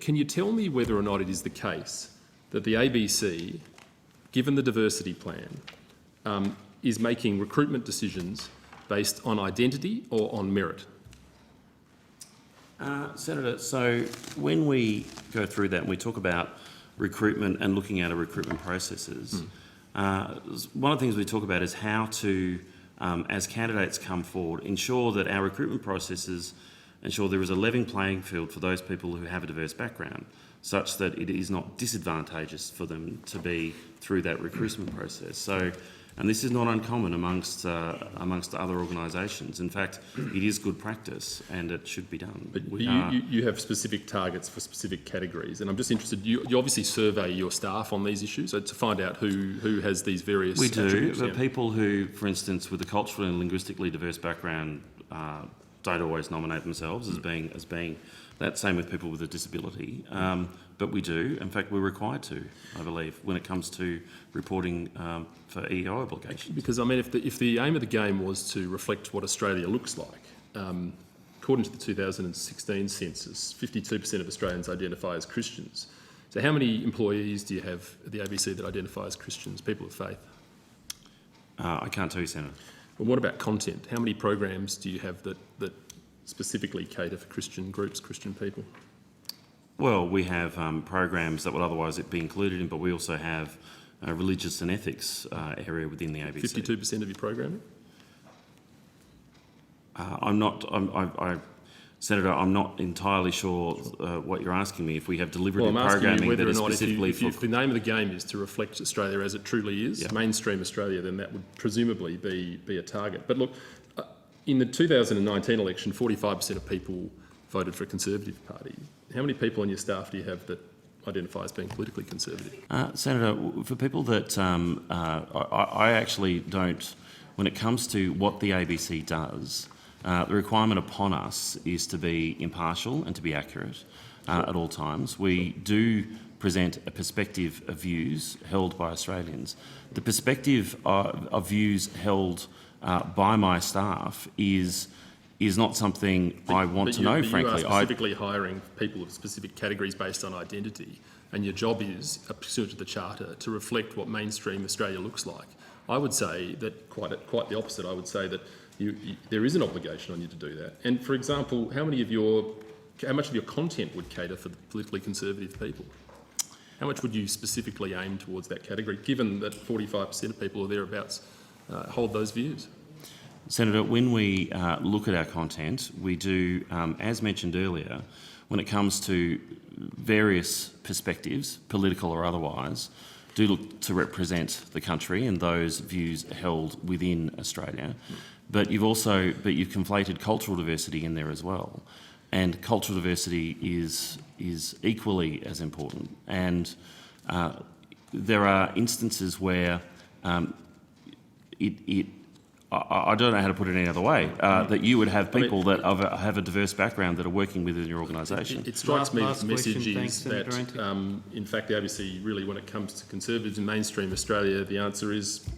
Can you tell me whether or not it is the case that the ABC, given the diversity plan, is making recruitment decisions based on identity or on merit? Senator, so when we go through that and we talk about recruitment and looking at our recruitment processes, one of the things we talk about is how to, as candidates come forward, ensure that our recruitment processes ensure there is a level playing field for those people who have a diverse background, such that it is not disadvantageous for them to be through that recruitment process. So, and this is not uncommon amongst other organisations. In fact, it is good practice and it should be done. But you have specific targets for specific categories, and I'm just interested, you obviously survey your staff on these issues to find out who has these various attributes. We do, but people who, for instance, with a culturally and linguistically diverse background don't always nominate themselves as being that. Same with people with a disability. But we do. In fact, we're required to, I believe, when it comes to reporting for EEO obligations. Because, I mean, if the aim of the game was to reflect what Australia looks like, according to the 2016 census, 52% of Australians identify as Christians. So how many employees do you have at the ABC that identify as Christians, people of faith? I can't tell you, Senator. Well, what about content? How many programs do you have that specifically cater for Christian groups, Christian people? Well, we have programs that would otherwise be included in, but we also have a religious and ethics area within the ABC. 52% of your programming? Senator, I'm not entirely sure what you're asking me. If we have deliberative well, I'm asking programming you whether that is or not specifically if the name of the game is to reflect Australia as it truly is, mainstream Australia, then that would presumably be a target. But look, in the 2019 election, 45% of people voted for a Conservative Party. How many people on your staff do you have that identify as being politically conservative? Senator, for people that I actually don't, when it comes to what the ABC does, the requirement upon us is to be impartial and to be accurate at all times. We do present a perspective of views held by Australians. The perspective of views held by my staff is not something I want to know, frankly. You are specifically hiring people of specific categories based on identity, and your job is, pursuant to the Charter, to reflect what mainstream Australia looks like. I would say that quite the opposite. I would say that there is an obligation on you to do that. And for example, how much of your content would cater for the politically conservative people? How much would you specifically aim towards that category, given that 45% of people or thereabouts hold those views? Senator, when we look at our content, we do, as mentioned earlier, when it comes to various perspectives, political or otherwise, do look to represent the country and those views held within Australia. But you've conflated cultural diversity in there as well. And cultural diversity is equally as important. And there are instances where I don't know how to put it any other way, that you would have people that have a diverse background that are working within your organisation. It strikes me that the message is that, in fact, the ABC really, when it comes to conservatives in mainstream Australia, the answer is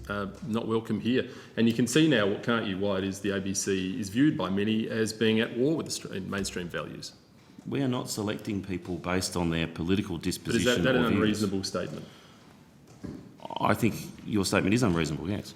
not welcome here. And you can see now, can't you, why it is the ABC is viewed by many as being at war with mainstream values. We are not selecting people based on their political disposition. But is that an unreasonable statement? I think your statement is unreasonable, yes.